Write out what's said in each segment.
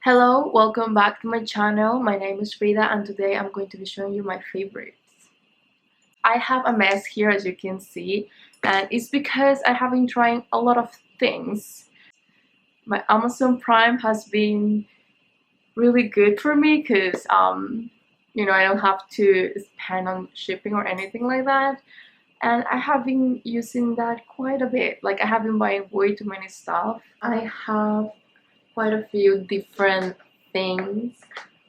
Hello, welcome back to my channel. My name is Frida and today I'm going to be showing you my favorites. I have a mess here as you can see, and it's because I have been trying a lot of things. My Amazon Prime has been really good for me because I don't have to spend on shipping or anything like that, and I have been using that quite a bit. Like, I have been buying way too many stuff. I have quite a few different things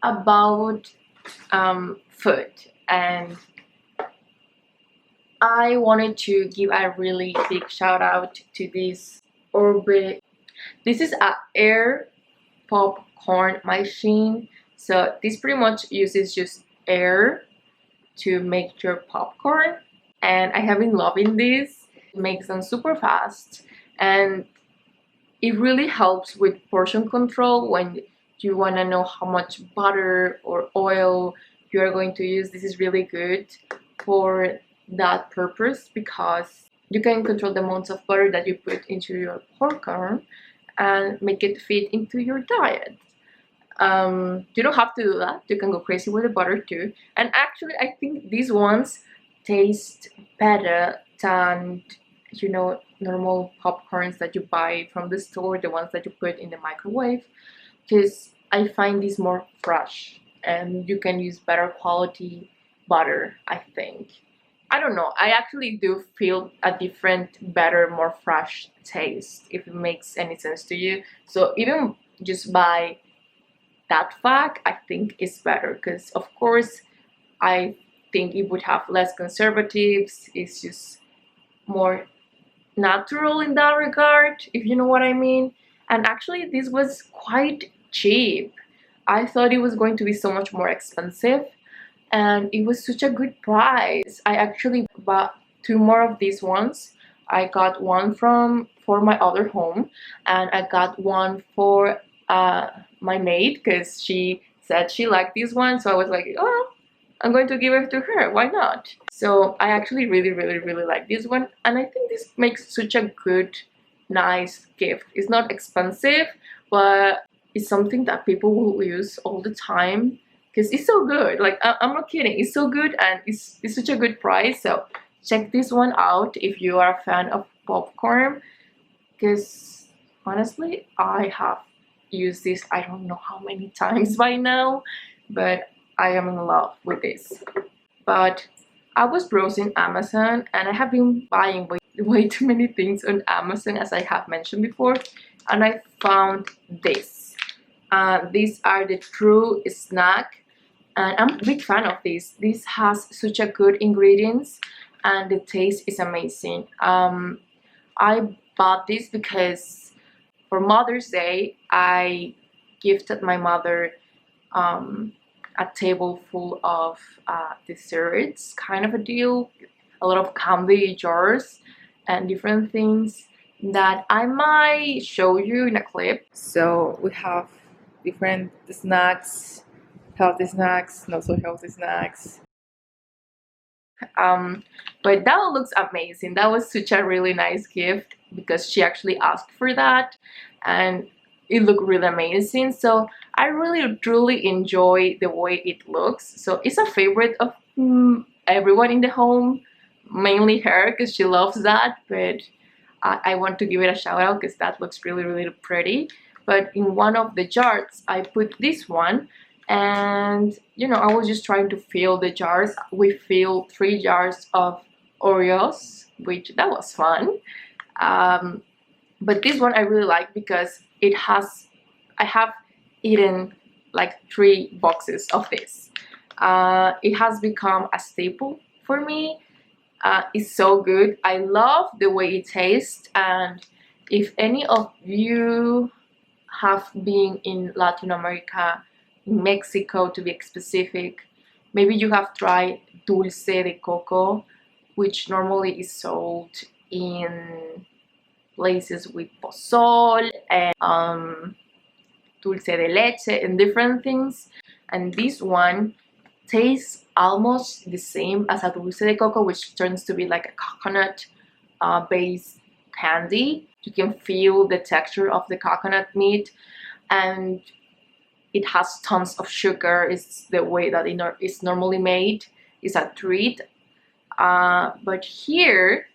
about food, and I wanted to give a really big shout out to this Orville. This is a air popcorn machine, so this pretty much uses just air to make your popcorn, and I have been loving this. It makes them super fast, and it really helps with portion control when you want to know how much butter or oil you are going to use. This is really good for that purpose because you can control the amounts of butter that you put into your popcorn and make it fit into your diet. You don't have to do that. You can go crazy with the butter too. And actually, I think these ones taste better than normal popcorns that you buy from the store, the ones that you put in the microwave, because I find these more fresh and you can use better quality butter. I think, I don't know, I actually do feel a different, better, more fresh taste, if it makes any sense to you. So even just by that fact, I think it's better because, of course, I think it would have less conservatives. It's just more natural in that regard, if you know what I mean. And actually, this was quite cheap. I thought it was going to be so much more expensive, and it was such a good price. I actually bought two more of these ones. I got one for my other home, and I got one for my maid because she said she liked this one. So I was like, oh, I'm going to give it to her, why not? So I actually really like this one, and I think this makes such a good, nice gift. It's not expensive, but it's something that people will use all the time because it's so good. Like, I'm not kidding, it's so good, and it's such a good price. So check this one out if you are a fan of popcorn, because honestly, I have used this I don't know how many times by now, but I am in love with this. But I was browsing Amazon, and I have been buying way too many things on Amazon, as I have mentioned before, and I found this. These are the Trusnack, and I'm a big fan of this. This has such a good ingredients, and the taste is amazing. I bought this because for Mother's Day, I gifted my mother a table full of desserts, kind of a deal, a lot of candy jars and different things that I might show you in a clip. So we have different snacks, healthy snacks, not so healthy snacks. But that looks amazing. That was such a really nice gift because she actually asked for that, and it looked really amazing. So I really truly enjoy the way it looks. So it's a favorite of everyone in the home, mainly her because she loves that, but I want to give it a shout out because that looks really pretty. But in one of the jars I put this one, and I was just trying to fill the jars. We filled 3 jars of Oreos, which that was fun. But this one I really like because I have eaten like 3 boxes of this. It has become a staple for me. It's so good. I love the way it tastes, and if any of you have been in Latin America, in Mexico to be specific, maybe you have tried dulce de coco, which normally is sold in places with pozol and dulce de leche and different things. And this one tastes almost the same as a dulce de coco, which turns to be like a coconut based candy. You can feel the texture of the coconut meat, and it has tons of sugar. It's the way that it's normally made. It's a treat. But here,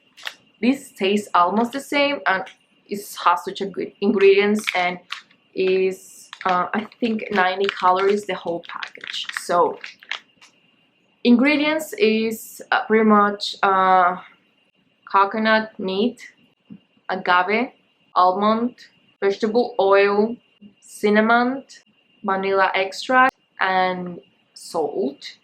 this tastes almost the same, and it has such a good ingredients, and is I think 90 calories the whole package. So ingredients is pretty much coconut meat, agave, almond, vegetable oil, cinnamon, vanilla extract, and salt.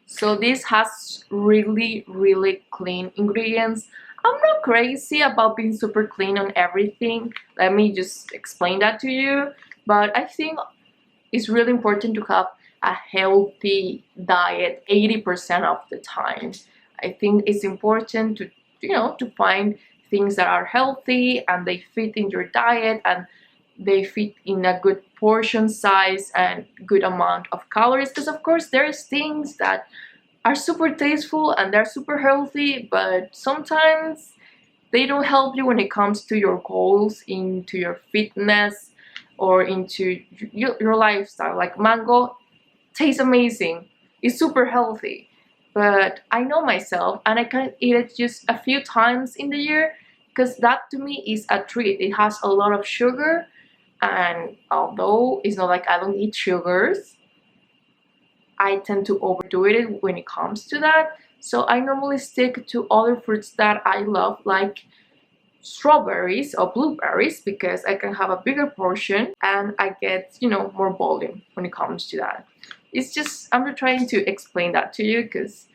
So this has really clean ingredients. I'm not crazy about being super clean on everything. Let me just explain that to you. But I think it's really important to have a healthy diet 80% of the time. I think it's important to, to find things that are healthy and they fit in your diet and they fit in a good portion size and good amount of calories, because of course there's things that are super tasteful and they're super healthy, but sometimes they don't help you when it comes to your goals, into your fitness, or into your lifestyle. Like mango tastes amazing, it's super healthy, but I know myself and I can eat it just a few times in the year because that to me is a treat. It has a lot of sugar, and although it's not like I don't eat sugars, I tend to overdo it when it comes to that. So I normally stick to other fruits that I love, like strawberries or blueberries, because I can have a bigger portion and I get, more volume when it comes to that. It's just, I'm just trying to explain that to you because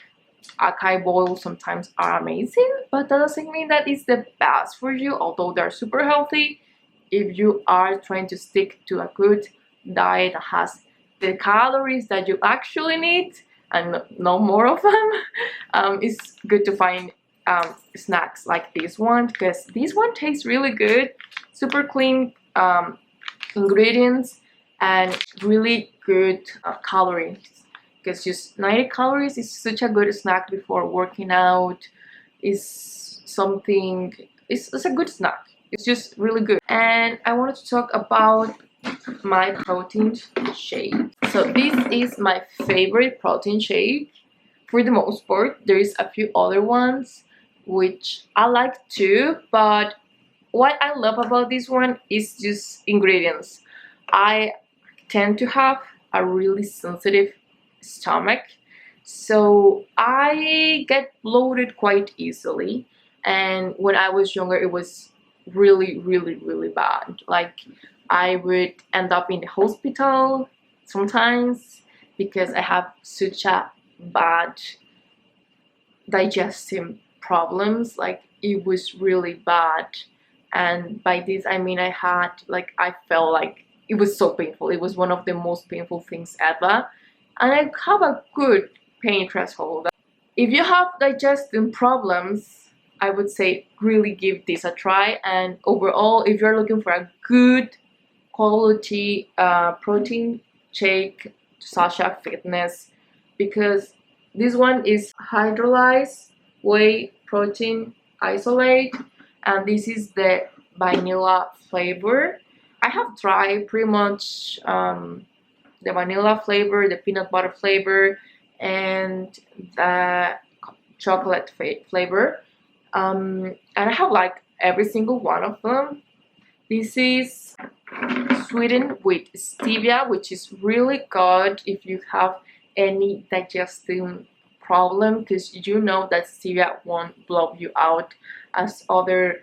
acai bowls sometimes are amazing, but that doesn't mean that it's the best for you, although they're super healthy. If you are trying to stick to a good diet that has the calories that you actually need and no more of them, it's good to find snacks like this one, because this one tastes really good, super clean ingredients and really good calories, because just 90 calories is such a good snack before working out. Is something, it's a good snack, it's just really good. And I wanted to talk about my protein shake. So this is my favorite protein shake for the most part. There is a few other ones which I like too, but what I love about this one is just ingredients. I tend to have a really sensitive stomach, so I get bloated quite easily, and when I was younger it was really bad. Like I would end up in the hospital sometimes because I have such a bad digestive problems. Like it was really bad, and by this I mean I felt like it was so painful. It was one of the most painful things ever, and I have a good pain threshold. If you have digestive problems, I would say really give this a try. And overall, if you're looking for a good quality protein shake, Sascha Fitness, because this one is hydrolyzed whey protein isolate, and this is the vanilla flavor. I have tried pretty much the vanilla flavor, the peanut butter flavor, and the chocolate flavor, and I have like every single one of them. This is sweetened with stevia, which is really good if you have any digestive problem, because you know that stevia won't blow you out as other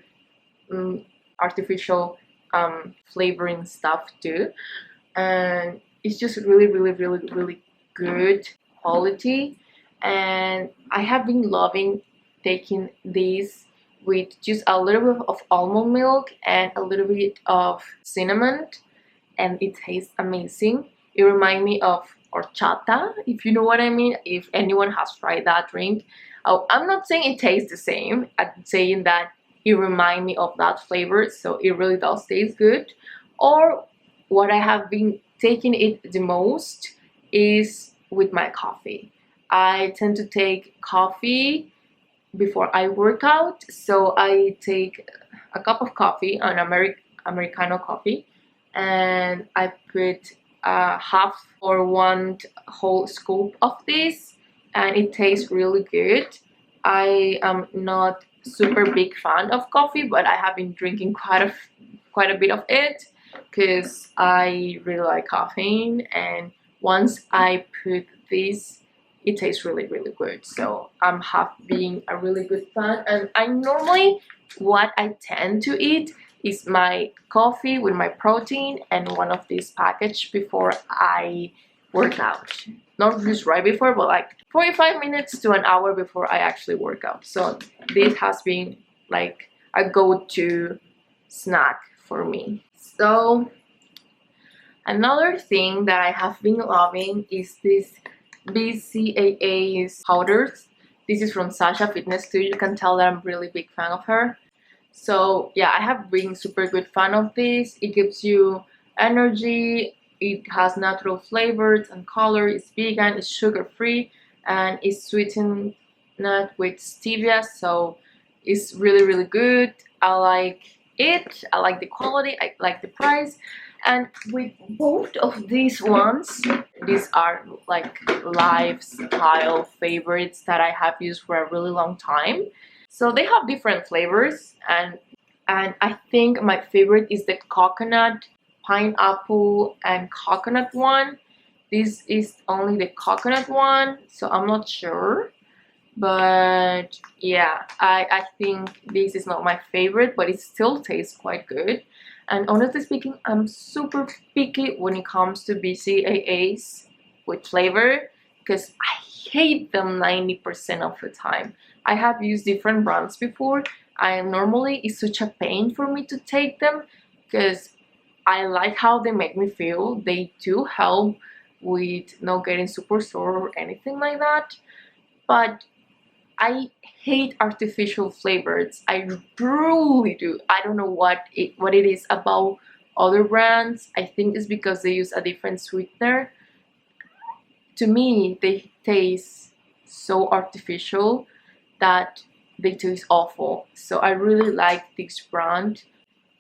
artificial flavoring stuff do. And it's just really good quality, and I have been loving taking this with just a little bit of almond milk and a little bit of cinnamon, and it tastes amazing. It reminds me of horchata, if you know what I mean, if anyone has tried that drink. Oh, I'm not saying it tastes the same, I'm saying that it reminds me of that flavor, so it really does taste good. Or what I have been taking it the most is with my coffee. I tend to take coffee before I work out, so I take a cup of coffee, an Americano coffee, and I put half or one whole scoop of this, and it tastes really good. I am not super big fan of coffee, but I have been drinking quite a bit of it because I really like caffeine, and once I put this, it tastes really good. So I'm being a really good fan. And I normally, what I tend to eat is my coffee with my protein and one of these package before I work out. Not just right before, but like 45 minutes to an hour before I actually work out. So this has been like a go-to snack for me. So another thing that I have been loving is this BCAA powders. This is from Sascha Fitness too. You can tell that I'm really big fan of her. So yeah, I have been super good fan of this. It gives you energy. It has natural flavors and color. It's vegan. It's sugar free, and it's sweetened with stevia. So it's really good. I like it. I like the quality. I like the price. And with both of these ones, these are like lifestyle favorites that I have used for a really long time. So they have different flavors, and I think my favorite is the coconut, pineapple, and coconut one. This is only the coconut one, so I'm not sure. But yeah, I think this is not my favorite, but it still tastes quite good. And honestly speaking, I'm super picky when it comes to BCAAs with flavor because I hate them 90% of the time. I have used different brands before. Normally it's such a pain for me to take them because I like how they make me feel. They do help with not getting super sore or anything like that. But I hate artificial flavors. I truly do. I don't know what it is about other brands. I think it's because they use a different sweetener. To me, they taste so artificial that they taste awful. So I really like this brand,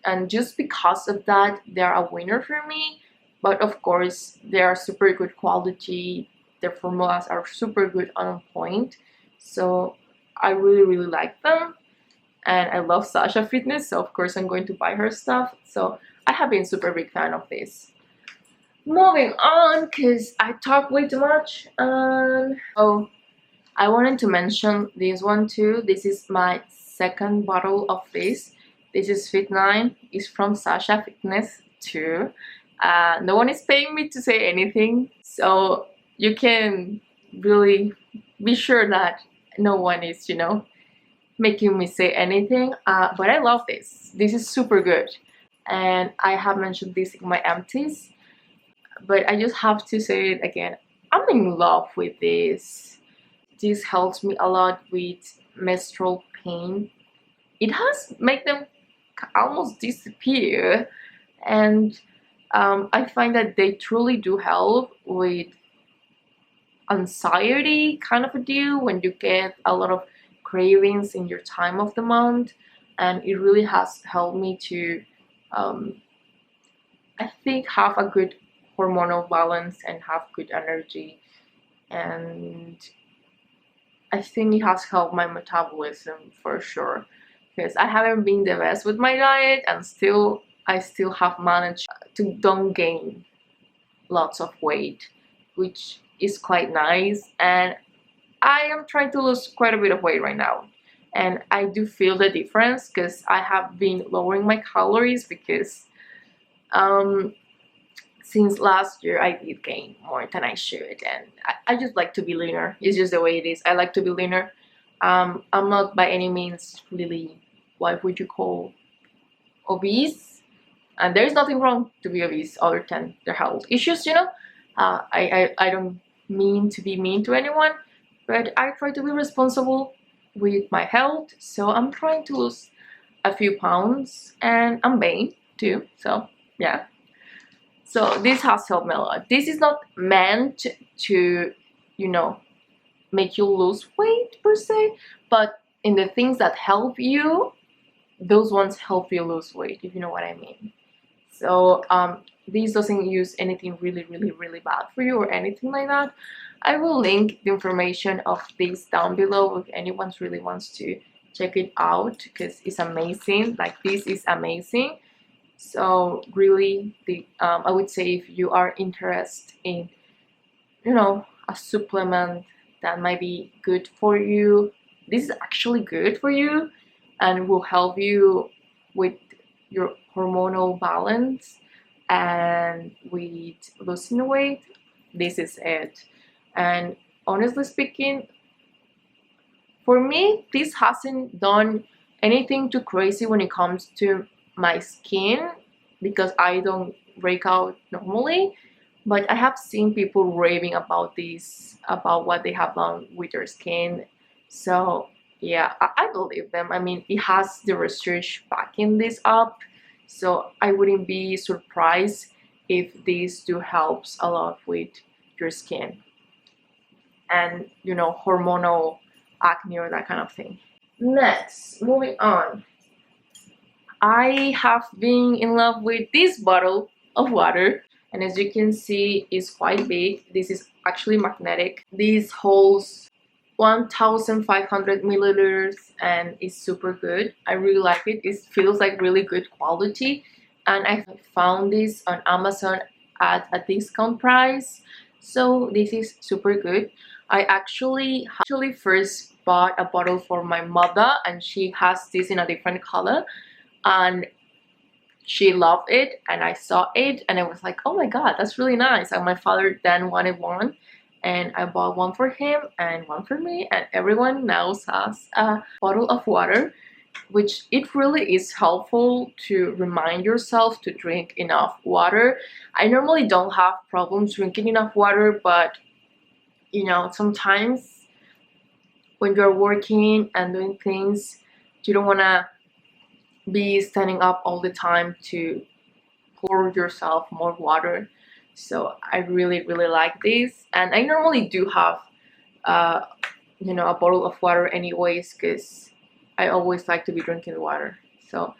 and just because of that, they're a winner for me. But of course, they are super good quality. Their formulas are super good, on point. So I really like them, and I love Sascha Fitness, so of course I'm going to buy her stuff. So I have been super big fan of this. Moving on, because I talk way too much. Oh, I wanted to mention this one too. This is my second bottle of this. This is Fitline. It's from Sascha Fitness too. No one is paying me to say anything, so you can really be sure that no one is, you know, making me say anything. But I love this. This is super good, and I have mentioned this in my empties, but I just have to say it again. I'm in love with this. This helps me a lot with menstrual pain. It has made them almost disappear, and I find that they truly do help with anxiety kind of a deal when you get a lot of cravings in your time of the month. And it really has helped me to I think have a good hormonal balance and have good energy, and I think it has helped my metabolism for sure, because I haven't been the best with my diet, and I still have managed to don't gain lots of weight, which is quite nice. And I am trying to lose quite a bit of weight right now, and I do feel the difference because I have been lowering my calories because since last year I did gain more than I should, and I just like to be leaner. It's just the way it is. I like to be leaner. I'm not by any means really, what would you call, obese, and there's nothing wrong to be obese other than their health issues, you know. I don't mean to be mean to anyone, but I try to be responsible with my health. So I'm trying to lose a few pounds, and I'm vain too, so yeah. So this has helped me a lot. This is not meant to, you know, make you lose weight per se, but in the things that help you, those ones help you lose weight, if you know what I mean. So this doesn't use anything really bad for you or anything like that. I will link the information of this down below if anyone really wants to check it out, because it's amazing. Like, this is amazing. So really, I would say if you are interested in, you know, a supplement that might be good for you, this is actually good for you and will help you with your hormonal balance and with losing weight. This is it. And honestly speaking, for me, this hasn't done anything too crazy when it comes to my skin, because I don't break out normally. But I have seen people raving about this, about what they have done with their skin. So yeah, I believe them. I mean, it has the research backing this up. So I wouldn't be surprised if this do helps a lot with your skin and, you know, hormonal acne or that kind of thing. Next, moving on. I have been in love with this bottle of water. And as you can see, it's quite big. This is actually magnetic. This holds 1,500 milliliters and it's super good. I really like it. It feels like really good quality. And I found this on Amazon at a discount price. So this is super good. I actually first bought a bottle for my mother, and she has this in a different color. And she loved it, and I saw it and I was like, oh my god, that's really nice. And my father then wanted one, and I bought one for him and one for me, and everyone now has a bottle of water, which it really is helpful to remind yourself to drink enough water. I normally don't have problems drinking enough water, but you know, sometimes when you're working and doing things, you don't want to be standing up all the time to pour yourself more water. So I really like this, and I normally do have you know, a bottle of water anyways, because I always like to be drinking water. So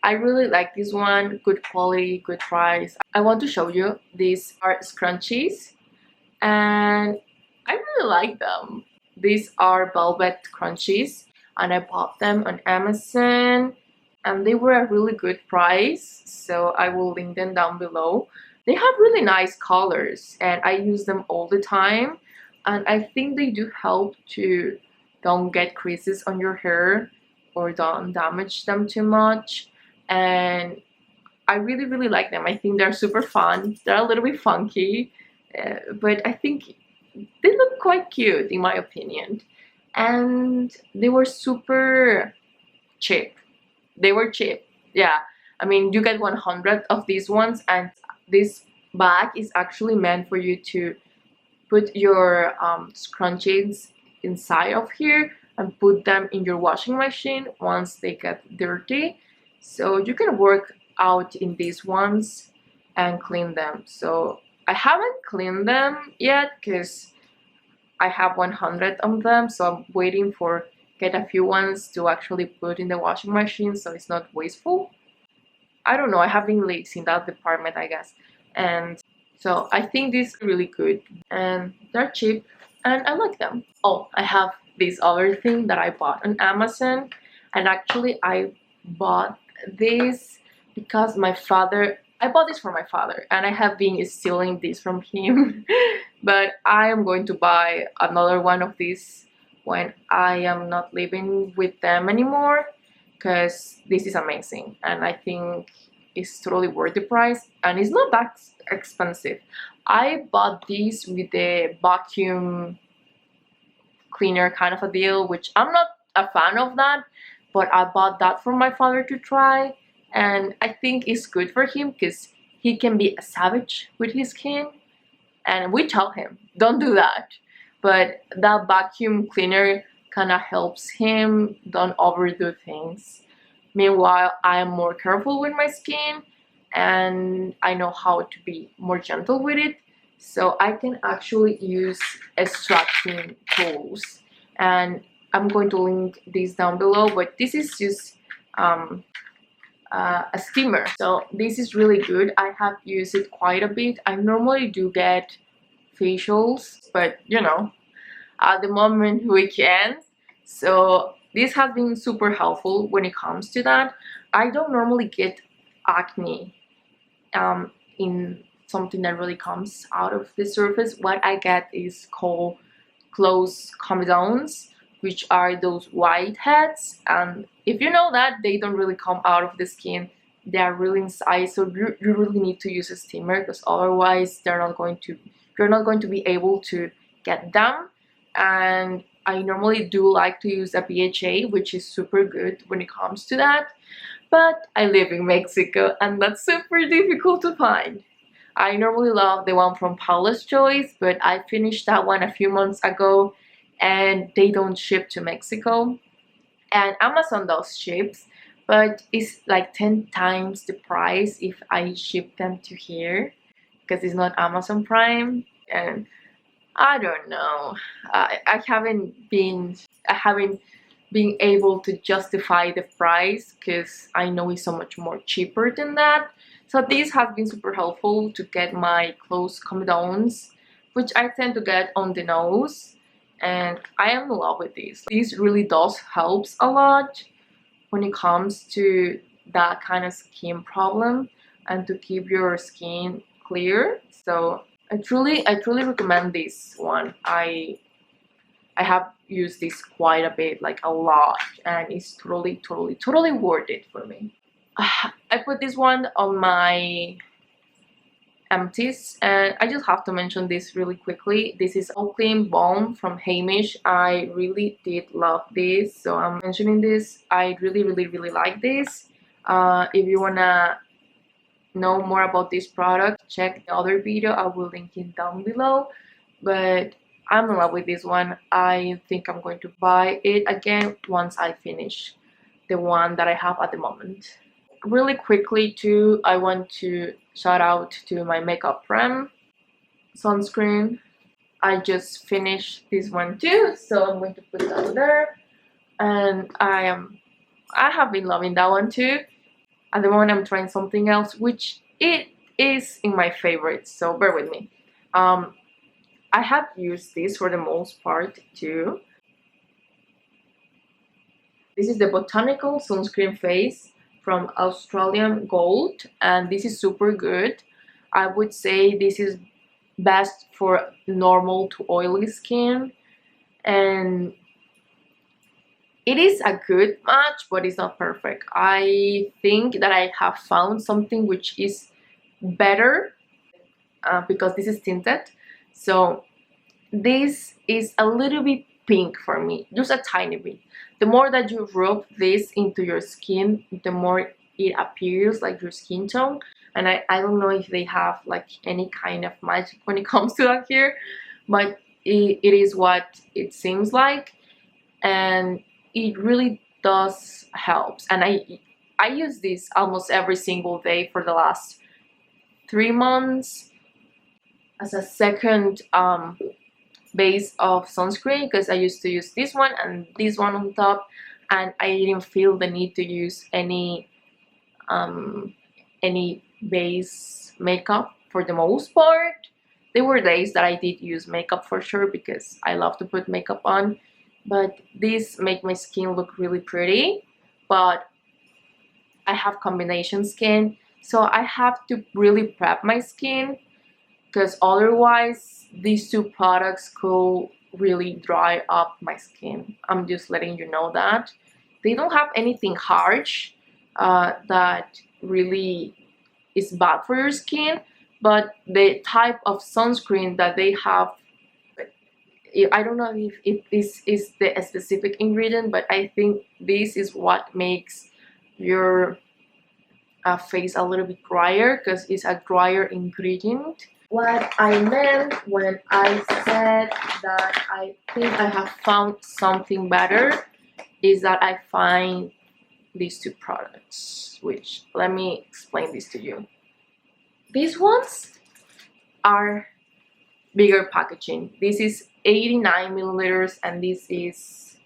I really like this one. Good quality, good price. I want to show you, these are scrunchies and I really like them. These are velvet crunchies and I bought them on Amazon and they were a really good price, so I will link them down below. They have really nice colors and I use them all the time, and I think they do help to don't get creases on your hair or don't damage them too much. And I really like them. I think they're super fun. They're a little bit funky, but I think they look quite cute in my opinion. And they were super cheap. They were cheap, yeah. I mean, you get 100 of these ones, and this bag is actually meant for you to put your scrunchies inside of here and put them in your washing machine once they get dirty. So you can work out in these ones and clean them. So I haven't cleaned them yet because I have 100 of them, so I'm waiting for get a few ones to actually put in the washing machine so it's not wasteful. I don't know, I have been lazy in that department, I guess. And so I think this is really good and they're cheap and I like them. Oh, I have this other thing that I bought on Amazon, and actually I bought this because I bought this for my father and I have been stealing this from him. But I am going to buy another one of these when I am not living with them anymore, because this is amazing and I think it's totally worth the price and it's not that expensive. I bought these with the vacuum cleaner kind of a deal, which I'm not a fan of that, but I bought that for my father to try, and I think it's good for him because he can be a savage with his skin, and we tell him don't do that. But that vacuum cleaner kind of helps him don't overdo things. Meanwhile, I am more careful with my skin and I know how to be more gentle with it. So I can actually use extracting tools. And I'm going to link this down below, but this is just a steamer. So this is really good. I have used it quite a bit. I normally do get facials, but you know, at the moment we can. So this has been super helpful when it comes to that. I don't normally get acne in something that really comes out of the surface. What I get is called close comedons, which are those whiteheads, and if you know that, they don't really come out of the skin, they are really inside. So you really need to use a steamer, because otherwise you're not going to be able to get them. And I normally do like to use a BHA, which is super good when it comes to that, but I live in Mexico and that's super difficult to find. I normally love the one from Paula's Choice, but I finished that one a few months ago and they don't ship to Mexico. And Amazon does ship, but it's like 10 times the price if I ship them to here, because it's not Amazon Prime. And I don't know, I haven't been able to justify the price, because I know it's so much more cheaper than that. So this has been super helpful to get my close comedons, which I tend to get on the nose, and I am in love with this. This really does helps a lot when it comes to that kind of skin problem and to keep your skin clear. So I truly recommend this one. I have used this quite a bit, like a lot, and it's totally worth it for me. I put this one on my empties, and I just have to mention this really quickly. This is All Clean Balm from Hamish. I really did love this, so I'm mentioning this. I really like this. If you wanna know more about this product, check the other video. I will link it down below. But I'm in love with this one. I think I'm going to buy it again once I finish the one that I have at the moment. Really quickly too, I want to shout out to my makeup brand sunscreen. I just finished this one too, so I'm going to put that there. And I have been loving that one too. At the moment I'm trying something else, which it is in my favorites, so bear with me. I have used this for the most part too. This is the Botanical Sunscreen Face from Australian Gold, and this is super good. I would say this is best for normal to oily skin, and it is a good match, but it's not perfect. I think that I have found something which is better, because this is tinted. So this is a little bit pink for me, just a tiny bit. The more that you rub this into your skin, the more it appears like your skin tone. And I don't know if they have like any kind of magic when it comes to that here, but it is what it seems like, and it really does helps. And I use this almost every single day for the last 3 months as a second base of sunscreen, because I used to use this one and this one on top, and I didn't feel the need to use any base makeup for the most part. There were days that I did use makeup for sure, because I love to put makeup on, but this make my skin look really pretty. But I have combination skin, so I have to really prep my skin, because otherwise these two products could really dry up my skin. I'm just letting you know that. They don't have anything harsh that really is bad for your skin, but the type of sunscreen that they have, I don't know if this is the specific ingredient, but I think this is what makes your face a little bit drier, because it's a drier ingredient. What I meant when I said that I think I have found something better is that I find these two products, which, let me explain this to you. These ones are bigger packaging. This is 89 milliliters and this is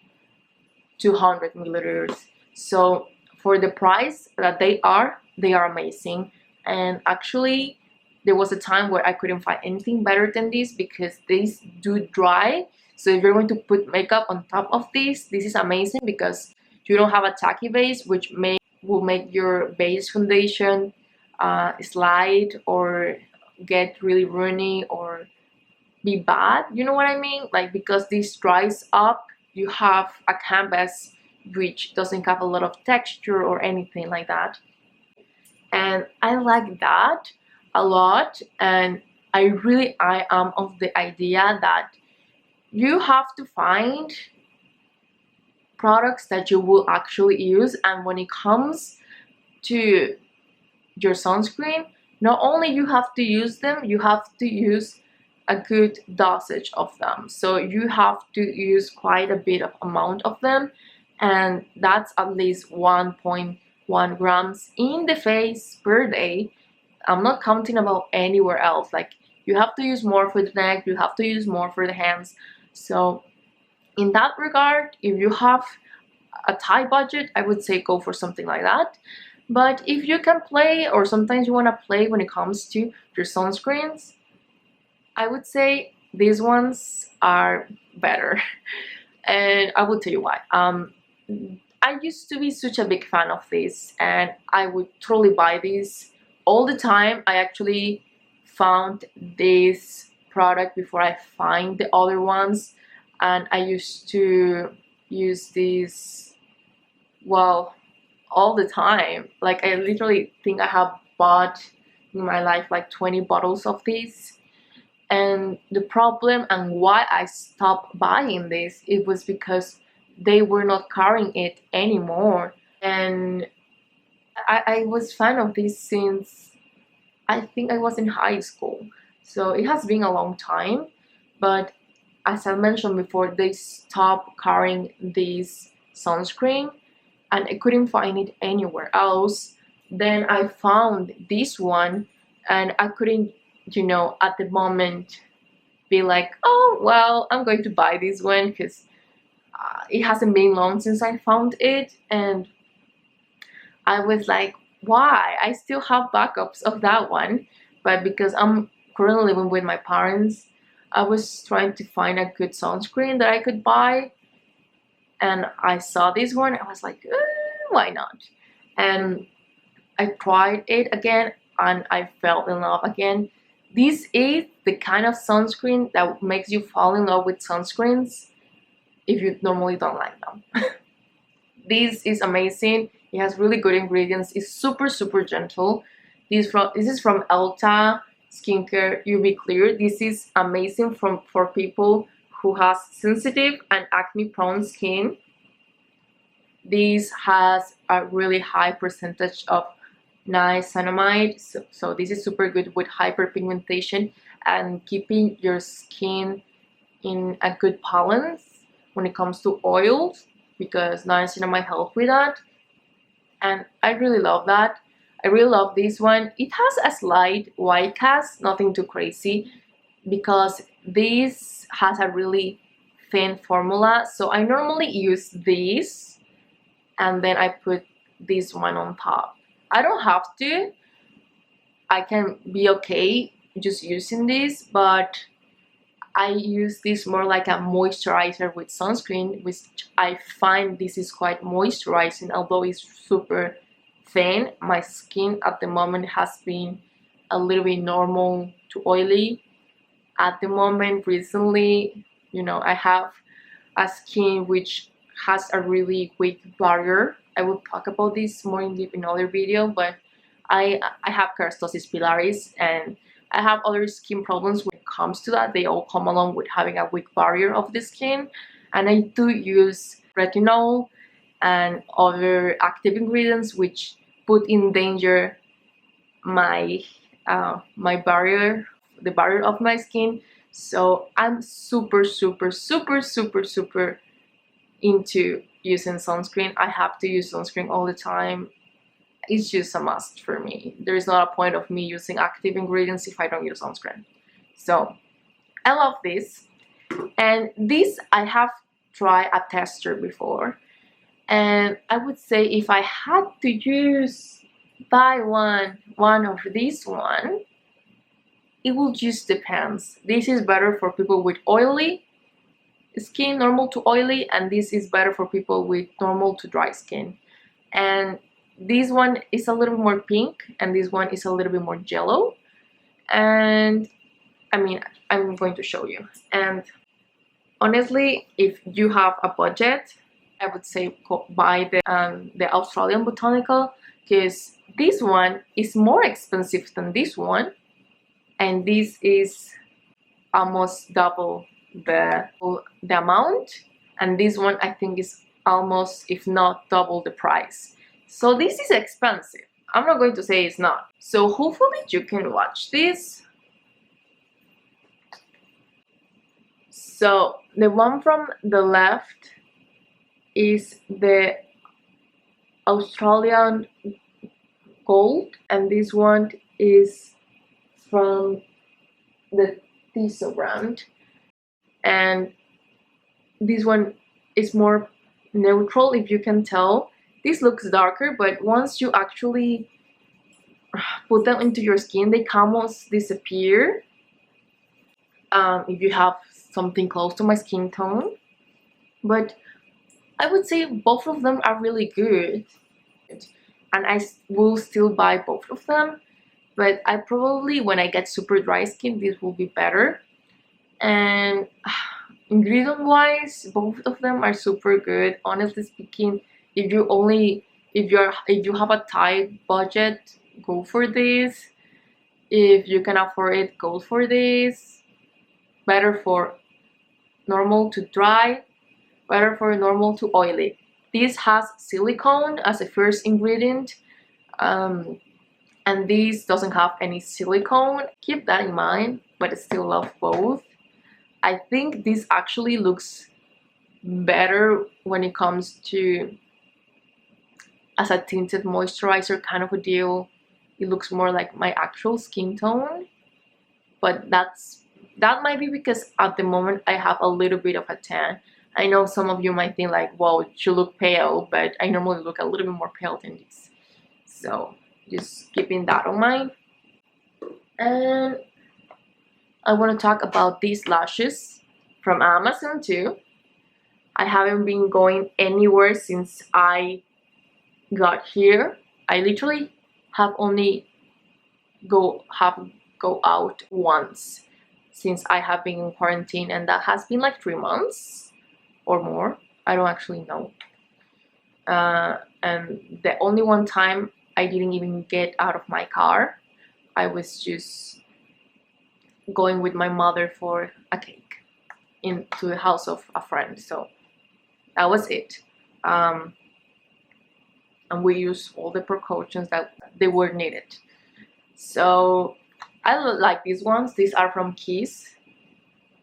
200 milliliters. So for the price that they are amazing. And actually there was a time where I couldn't find anything better than this, because these do dry. So if you're going to put makeup on top of this is amazing, because you don't have a tacky base, which will make your base foundation slide or get really runny or be bad, you know what I mean? Like, because this dries up, you have a canvas which doesn't have a lot of texture or anything like that. And I like that a lot. And I am of the idea that you have to find products that you will actually use. And when it comes to your sunscreen, not only you have to use them, you have to use a good dosage of them. So you have to use quite a bit of amount of them, and that's at least 1.1 grams in the face per day. I'm not counting about anywhere else. Like, you have to use more for the neck, you have to use more for the hands. So in that regard, if you have a tight budget, I would say go for something like that. But if you can play, or sometimes you want to play when it comes to your sunscreens, I would say these ones are better. And I will tell you why. I used to be such a big fan of this, and I would totally buy these all the time. I actually found this product before I find the other ones, and I used to use these, well, all the time. Like, I literally think I have bought in my life like 20 bottles of these. And the problem and why I stopped buying this, it was because they were not carrying it anymore. And I was fan of this since I think I was in high school. So it has been a long time. But as I mentioned before, they stopped carrying this sunscreen, and I couldn't find it anywhere else. Then I found this one, and I couldn't, you know, at the moment be like, oh well, I'm going to buy this one, because it hasn't been long since I found it. And I was like, why? I still have backups of that one, but because I'm currently living with my parents, I was trying to find a good sunscreen that I could buy, and I saw this one. I was like, why not? And I tried it again, and I fell in love again. This is the kind of sunscreen that makes you fall in love with sunscreens if you normally don't like them. This is amazing. It has really good ingredients. It's super gentle. This is from Alta Skincare UV Clear. This is amazing for people who has sensitive and acne-prone skin. This has a really high percentage of niacinamide, so this is super good with hyperpigmentation and keeping your skin in a good balance when it comes to oils, because niacinamide helps with that. And I really love that. I really love this one. It has a slight white cast, nothing too crazy, because this has a really thin formula. So I normally use this, and then I put this one on top. I don't have to. I can be okay just using this, but I use this more like a moisturizer with sunscreen, which I find this is quite moisturizing, although it's super thin. My skin at the moment has been a little bit normal to oily. At the moment, recently, you know, I have a skin which has a really weak barrier. I will talk about this more in depth in another video, but I have keratosis pilaris, and I have other skin problems when it comes to that. They all come along with having a weak barrier of the skin. And I do use retinol and other active ingredients which put in danger my my barrier, the barrier of my skin. So I'm super into using sunscreen. I have to use sunscreen all the time. It's just a must for me. There is not a point of me using active ingredients if I don't use sunscreen. So I love this. And this I have tried a tester before, And I would say if I had to buy one of these one, it will just depends. This is better for people with oily skin, normal to oily, and this is better for people with normal to dry skin. And this one is a little bit more pink, and this one is a little bit more yellow. And I mean, I'm going to show you. And honestly, if you have a budget, I would say buy the Australian Botanical, because this one is more expensive than this one, and this is almost double the amount, and this one I think is almost, if not double, the price. So this is expensive. I'm not going to say it's not. So hopefully you can watch this. So the one from the left is the Australian Gold, and this one is from the TIZO brand, and this one is more neutral, if you can tell. This looks darker, but once you actually put them into your skin, they almost disappear. If you have something close to my skin tone, but I would say both of them are really good, and I will still buy both of them. But I probably, when I get super dry skin, this will be better. And ingredient wise, both of them are super good. Honestly speaking, if you have a tight budget, go for this. If you can afford it, go for this. Better for normal to dry, better for normal to oily. This has silicone as a first ingredient, and this doesn't have any silicone. Keep that in mind, but I still love both. I think this actually looks better when it comes to as a tinted moisturizer kind of a deal. It looks more like my actual skin tone, but that might be because at the moment I have a little bit of a tan. I know some of you might think like, wow, you look pale, but I normally look a little bit more pale than this. So just keeping that in mind. And I want to talk about these lashes from Amazon too. I haven't been going anywhere since I got here. I literally have only go out once since I have been in quarantine, and that has been like 3 months or more. I don't actually know. And the only one time I didn't even get out of my car, I was just going with my mother for a cake into the house of a friend. So that was it. And we used all the precautions that they were needed. So I like these ones. These are from Kiss.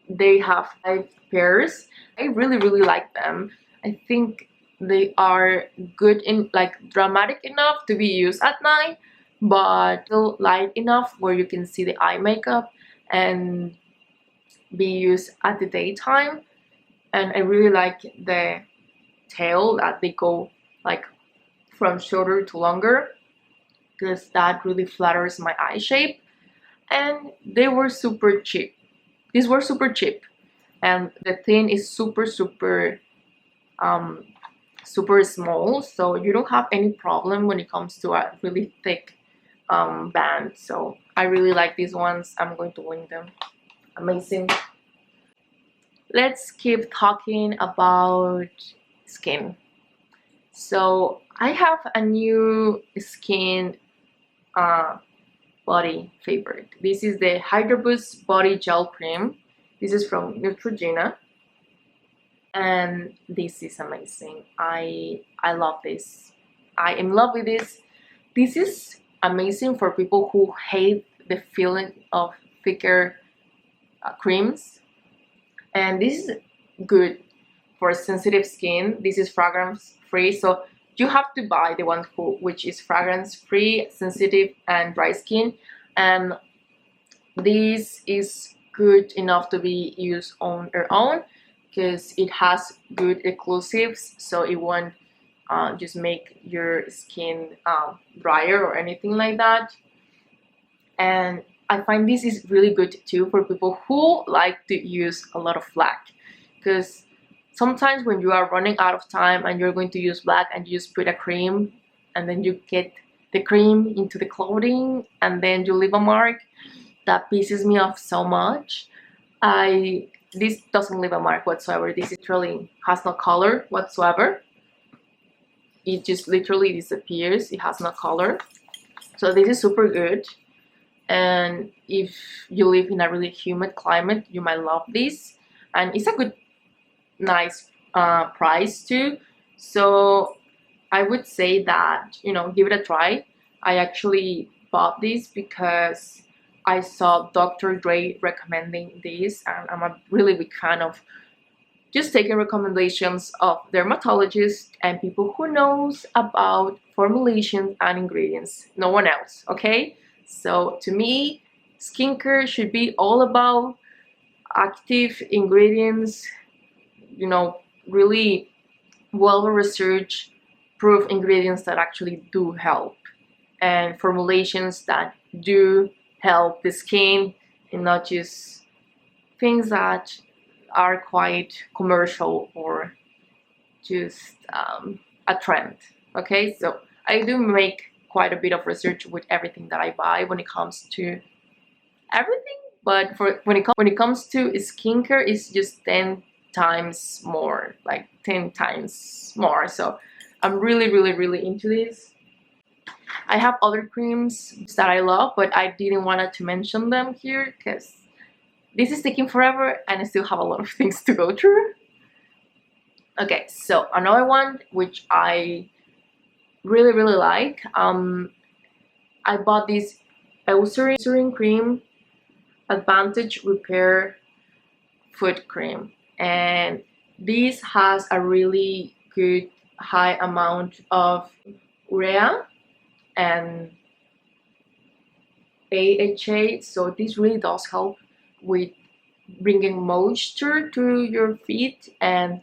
They have 5 pairs. I really like them. I think they are good in, like, dramatic enough to be used at night, but still light enough where you can see the eye makeup and be used at the daytime. And I really like the tail that they go like from shorter to longer, because that really flatters my eye shape. And they were super cheap. These were super cheap, and the thin is super small, so you don't have any problem when it comes to a really thick band. So I really like these ones. I'm going to link them. Amazing. Let's keep talking about skin. So I have a new skin body favorite. This is the Hydra Boost Body Gel Cream. This is from Neutrogena, and this is amazing. I love this. I am in love with this. This is amazing for people who hate the feeling of thicker creams, and this is good for sensitive skin. This is fragrance free, so you have to buy the one which is fragrance free, sensitive, and dry skin. And this is good enough to be used on your own because it has good occlusives, so it won't just make your skin drier or anything like that. And I find this is really good too for people who like to use a lot of black, because sometimes when you are running out of time and you're going to use black and you just put a cream and then you get the cream into the clothing and then you leave a mark, that pisses me off so much. This doesn't leave a mark whatsoever. This literally has no color whatsoever. It just literally disappears. It has no color. So this is super good. And if you live in a really humid climate, you might love this. And it's a good, nice price too. So I would say that, you know, give it a try. I actually bought this because I saw Dr. Dre recommending this, and I'm a really big fan of just taking recommendations of dermatologists and people who knows about formulations and ingredients. No one else, okay? So to me, skincare should be all about active ingredients, you know, really well-researched, proof ingredients that actually do help, and formulations that do help the skin, and not just things that are quite commercial or just a trend. Okay, so I do make quite a bit of research with everything that I buy when it comes to everything, but when it comes to skincare, it's just 10 times more, like 10 times more. So I'm really into this. I have other creams that I love, but I didn't want to mention them here because this is taking forever and I still have a lot of things to go through. Okay, so another one which I really like, I bought this Eucerin cream, Advantage Repair Foot Cream, and this has a really good high amount of urea and AHA, so this really does help with bringing moisture to your feet, and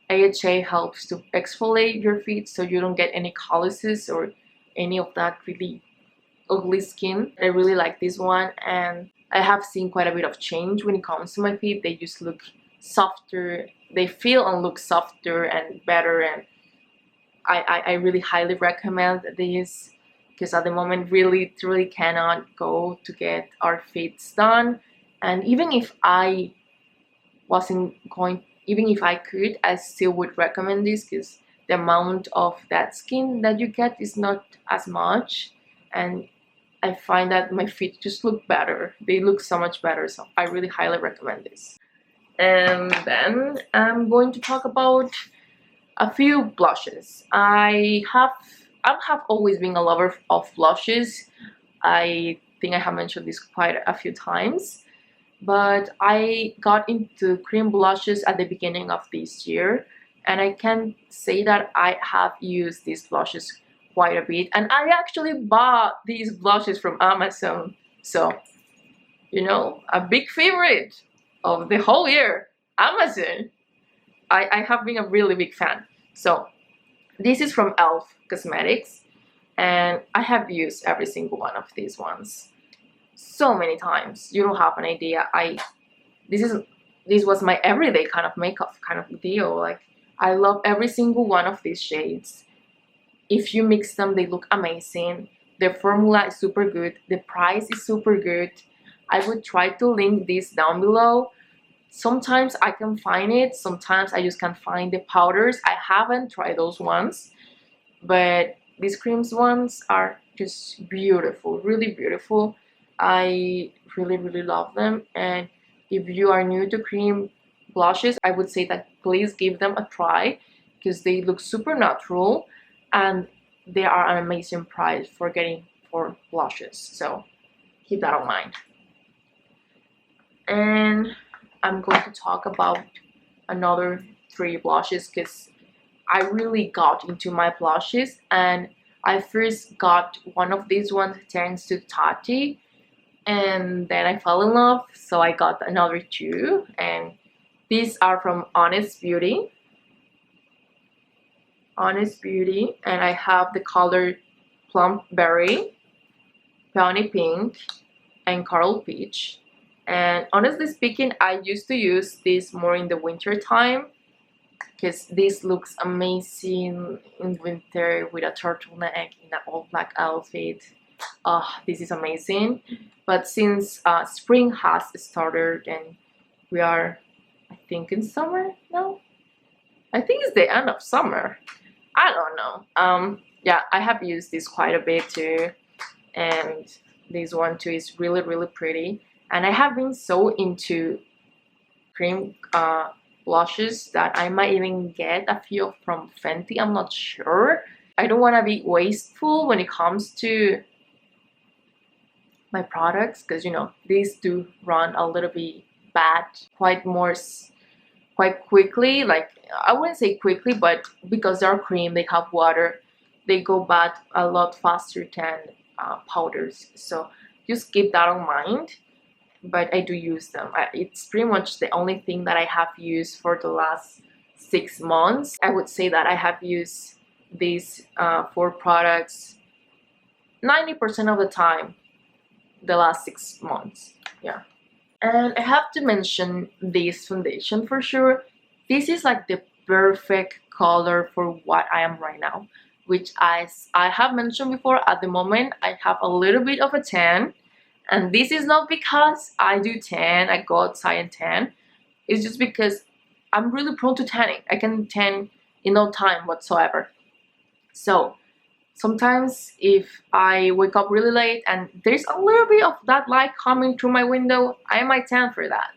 AHA helps to exfoliate your feet so you don't get any calluses or any of that really ugly skin. I really like this one, and I have seen quite a bit of change when it comes to my feet. They just look softer, they feel and look softer and better, and I really highly recommend this, because at the moment really cannot go to get our feet done. And even if I could, I still would recommend this, because the amount of that skin that you get is not as much, and I find that my feet just look better. They look so much better, so I really highly recommend this. And then I'm going to talk about a few blushes. I have always been a lover of blushes. I think I have mentioned this quite a few times, but I got into cream blushes at the beginning of this year, and I can say that I have used these blushes quite a bit, and I actually bought these blushes from Amazon. So, you know, a big favorite of the whole year, Amazon. I have been a really big fan. So this is from e.l.f. Cosmetics, and I have used every single one of these ones so many times. You don't have an idea. This was my everyday kind of makeup kind of deal. Like, I love every single one of these shades. If you mix them, they look amazing. The formula is super good. The price is super good. I would try to link this down below. Sometimes I can find it. Sometimes I just can't find the powders. I haven't tried those ones. But these creams ones are just beautiful. Really beautiful. I really love them. And if you are new to cream blushes, I would say that please give them a try, because they look super natural and they are an amazing price for getting for blushes. So keep that in mind. And I'm going to talk about another 3 blushes, because I really got into my blushes, and I first got one of these ones thanks to Tati, and then I fell in love, so I got another 2, and these are from Honest Beauty. Honest Beauty, and I have the color Plum Berry, Peony Pink, and Coral Peach. And honestly speaking, I used to use this more in the winter time because this looks amazing in winter with a turtleneck in an all black outfit. This is amazing. But since spring has started and we are, I think, in summer now. I think it's the end of summer. I don't know. Yeah, I have used this quite a bit too, and this one too is really, really pretty. And I have been so into cream blushes that I might even get a few from Fenty. I'm not sure. I don't want to be wasteful when it comes to my products, because you know these do run a little bit bad quite quickly. Like, I wouldn't say quickly, but because they're cream, they have water, they go bad a lot faster than powders. So just keep that in mind. But I do use them. It's pretty much the only thing that I have used for the last 6 months. I would say that I have used these 4 products 90% of the time the last 6 months. Yeah. And I have to mention this foundation for sure. This is like the perfect color for what I am right now, which I have mentioned before, at the moment I have a little bit of a tan. And this is not because I do tan, I go outside and tan. It's just because I'm really prone to tanning. I can tan in no time whatsoever. So sometimes if I wake up really late and there's a little bit of that light coming through my window, I might tan for that.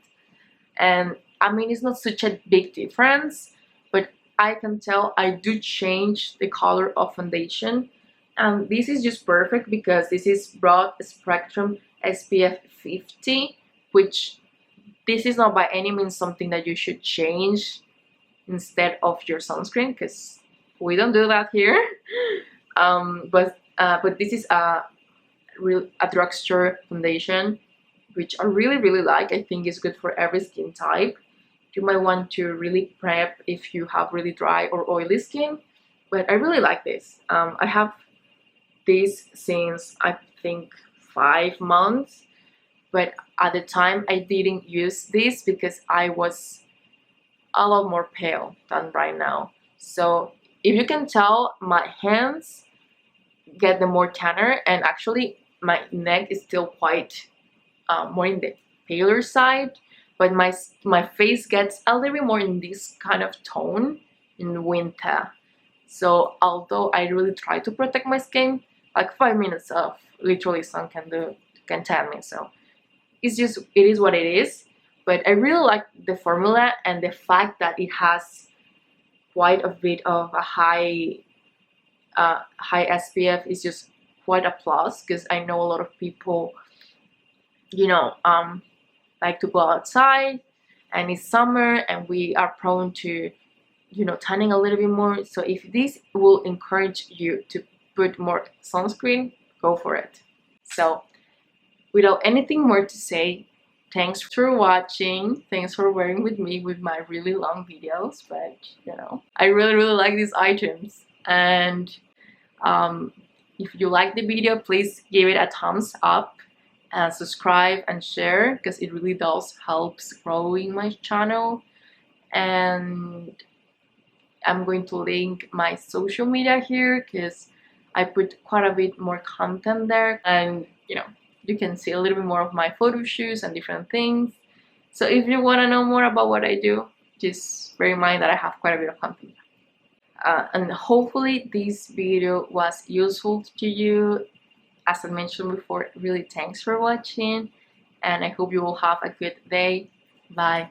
And I mean, it's not such a big difference, but I can tell I do change the color of foundation. And this is just perfect because this is broad spectrum SPF 50, which this is not by any means something that you should change instead of your sunscreen, because we don't do that here. But this is a drugstore foundation, which I really like. I think it's good for every skin type. You might want to really prep if you have really dry or oily skin, but I really like this. I have this since I think 5 months, but at the time I didn't use this because I was a lot more pale than right now. So if you can tell, my hands get the more tanner, and actually my neck is still quite more in the paler side, but my face gets a little bit more in this kind of tone in winter. So although I really try to protect my skin, like 5 minutes of literally sun can tan me. So it is what it is. But I really like the formula, and the fact that it has quite a bit of a high SPF is just quite a plus, because I know a lot of people, you know, like to go outside and it's summer and we are prone to, you know, tanning a little bit more. So if this will encourage you to put more sunscreen, go for it. So without anything more to say, thanks for watching. Thanks for wearing with me with my really long videos. But you know, I really like these items. And if you like the video, please give it a thumbs up and subscribe and share, because it really does helps growing my channel. And I'm going to link my social media here, because I put quite a bit more content there, and you know, you can see a little bit more of my photo shoots and different things. So if you want to know more about what I do, just bear in mind that I have quite a bit of content. And hopefully this video was useful to you. As I mentioned before, really thanks for watching, and I hope you will have a good day. Bye.